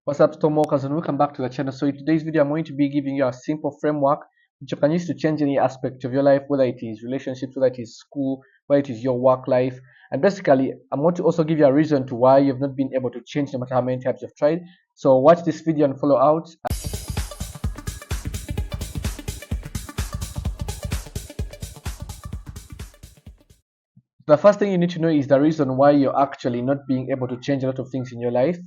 What's up, Stormwalkers, and welcome back to the channel. So in today's video, I'm going to be giving you a simple framework which you can use to change any aspect of your life, whether it is relationships, whether it is school, whether it is your work life. And basically, I'm going to also give you a reason to why you've not been able to change no matter how many times you've tried. So watch this video and follow out. The first thing you need to know is the reason why you're actually not being able to change a lot of things in your life.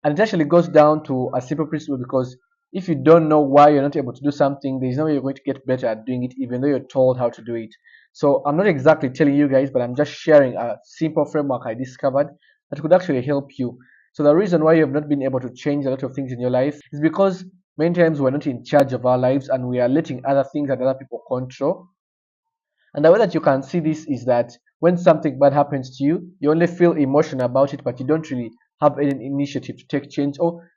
And it actually goes down to a simple principle, because if you don't know why you're not able to do something, there's no way you're going to get better at doing it, even though you're told how to do it. So I'm not exactly telling you guys, but I'm just sharing a simple framework I discovered that could actually help you. So the reason why you have not been able to change a lot of things in your life is because many times we're not in charge of our lives and we are letting other things and other people control. And the way that you can see this is that when something bad happens to you, you only feel emotional about it, but you don't really have any initiative to take change. Or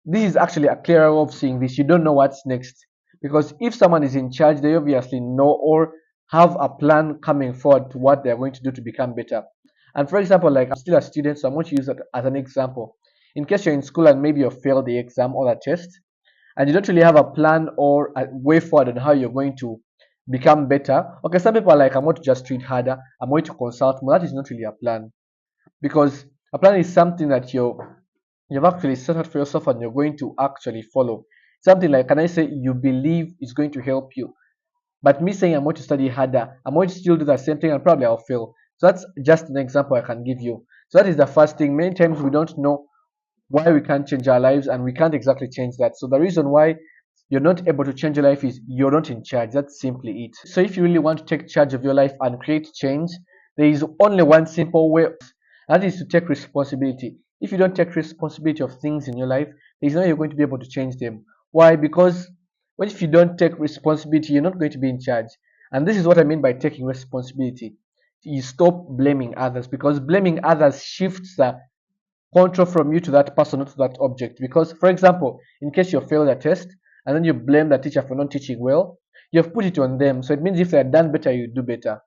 this is actually a clearer way of seeing this. You don't know what's next. Because if someone is in charge, they obviously know or have a plan coming forward to what they're going to do to become better. And for example, like I'm still a student, so I'm going to use that as an example. In case you're in school and maybe you failed the exam or the test, and you don't really have a plan or a way forward on how you're going to become better. Okay, some people are like, I'm going to just treat harder, I'm going to consult more. That is not really a plan, because a plan is something that you've actually set out for yourself and you're going to actually follow. Something like, can I say, you believe is going to help you. But me saying I'm going to study harder, I'm going to still do the same thing and probably I'll fail. So that's just an example I can give you. So that is the first thing. Many times we don't know why we can't change our lives and we can't exactly change that. So the reason why you're not able to change your life is you're not in charge. That's simply it. So if you really want to take charge of your life and create change, there is only one simple way, and that is to take responsibility. If you don't take responsibility of things in your life, there's no way you're going to be able to change them. Why? Because what if you don't take responsibility, you're not going to be in charge. And this is what I mean by taking responsibility. You stop blaming others, because blaming others shifts the control from you to that person, not to that object. Because, for example, in case you failed a test and then you blame the teacher for not teaching well, you've put it on them. So it means if they had done better, you do better.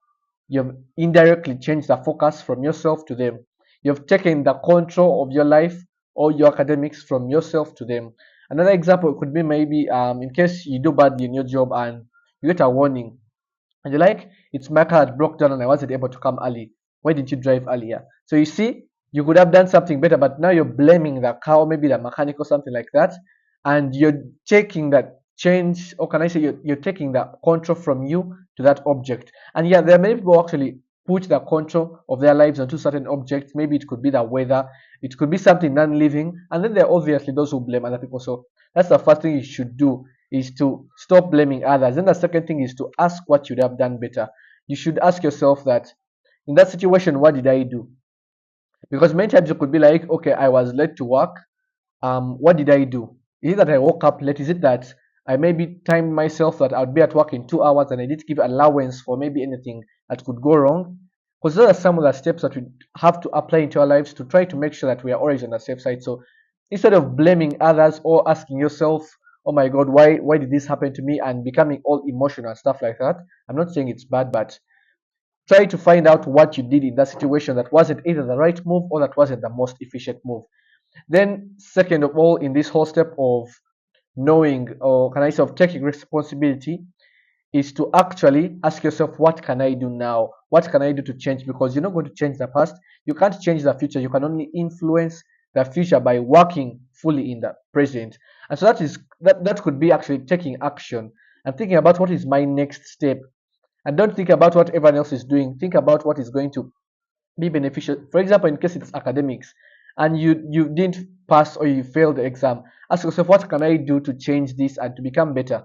You've indirectly changed the focus from yourself to them. You've taken the control of your life or your academics from yourself to them. Another example could be maybe in case you do badly in your job and you get a warning, and you're like, it's my car that broke down and I wasn't able to come early. Why didn't you drive earlier? So you see, you could have done something better, but now you're blaming the car or maybe the mechanic or something like that. And you're taking that change, or can I say, you're taking the control from you to that object. And yeah, there are many people who actually put the control of their lives onto certain objects. Maybe it could be the weather, it could be something non-living, and then there are obviously those who blame other people. So that's the first thing you should do, is to stop blaming others. And the second thing is to ask what you'd have done better. You should ask yourself that, in that situation, what did I do? Because many times you could be like, okay, I was late to work. What did I do? Is it that I woke up late? Is it that I maybe timed myself that I'd be at work in 2 hours and I did give allowance for maybe anything that could go wrong? Because those are some of the steps that we have to apply into our lives to try to make sure that we are always on the safe side. So instead of blaming others or asking yourself, oh my god, why did this happen to me, and becoming all emotional and stuff like that, I'm not saying it's bad, but try to find out what you did in that situation that wasn't either the right move or that wasn't the most efficient move. Then, second of all, in this whole step of knowing, or can I say of taking responsibility, is to actually ask yourself, what can I do now? What can I do to change? Because you're not going to change the past. You can't change the future. You can only influence the future by working fully in the present. And so that could be actually taking action and thinking about what is my next step. And don't think about what everyone else is doing. Think about what is going to be beneficial. For example, in case it's academics and you didn't pass or you failed the exam, ask yourself, what can I do to change this and to become better?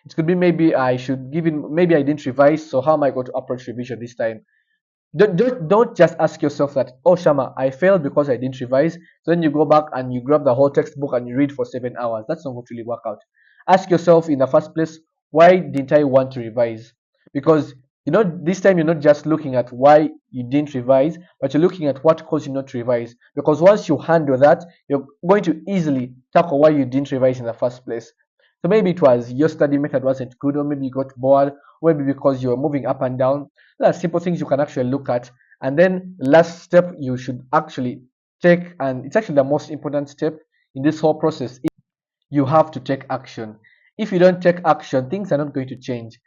It could be maybe I should give in, maybe I didn't revise, so how am I going to approach revision this time? Don't just ask yourself that, oh Shama, I failed because I didn't revise. So then you go back and you grab the whole textbook and you read for 7 hours. That's not going to really work out. Ask yourself in the first place, why didn't I want to revise? Because this time you're not just looking at why you didn't revise, but you're looking at what caused you not to revise. Because once you handle that, you're going to easily tackle why you didn't revise in the first place. So maybe it was your study method wasn't good, or maybe you got bored, or maybe because you were moving up and down. There are simple things you can actually look at. And then last step you should actually take, and it's actually the most important step, in this whole process, you have to take action. If you don't take action, things are not going to change.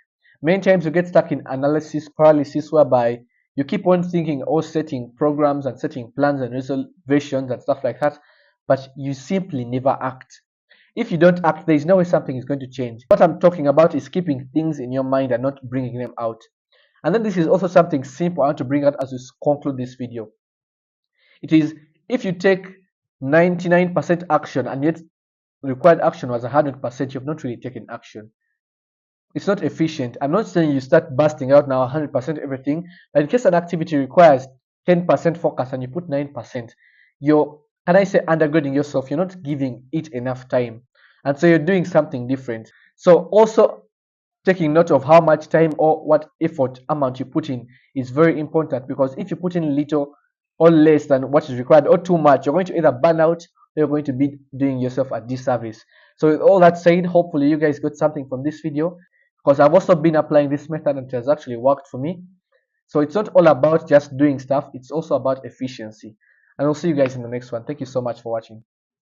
Many times you get stuck in analysis paralysis, whereby you keep on thinking or setting programs and setting plans and reservations and stuff like that, but you simply never act. If you don't act, there is no way something is going to change. What I'm talking about is keeping things in your mind and not bringing them out. And then this is also something simple I want to bring out as we conclude this video. It is, if you take 99% action and yet required action was 100%, you've not really taken action. It's not efficient. I'm not saying you start busting out now 100% everything, but in case an activity requires 10% focus and you put 9%, you're, can I say, undergrading yourself. You're not giving it enough time. And so you're doing something different. So also taking note of how much time or what effort amount you put in is very important, because if you put in little or less than what is required or too much, you're going to either burn out or you're going to be doing yourself a disservice. So with all that said, hopefully you guys got something from this video, because I've also been applying this method and it has actually worked for me. So it's not all about just doing stuff, it's also about efficiency. And I'll see you guys in the next one. Thank you so much for watching.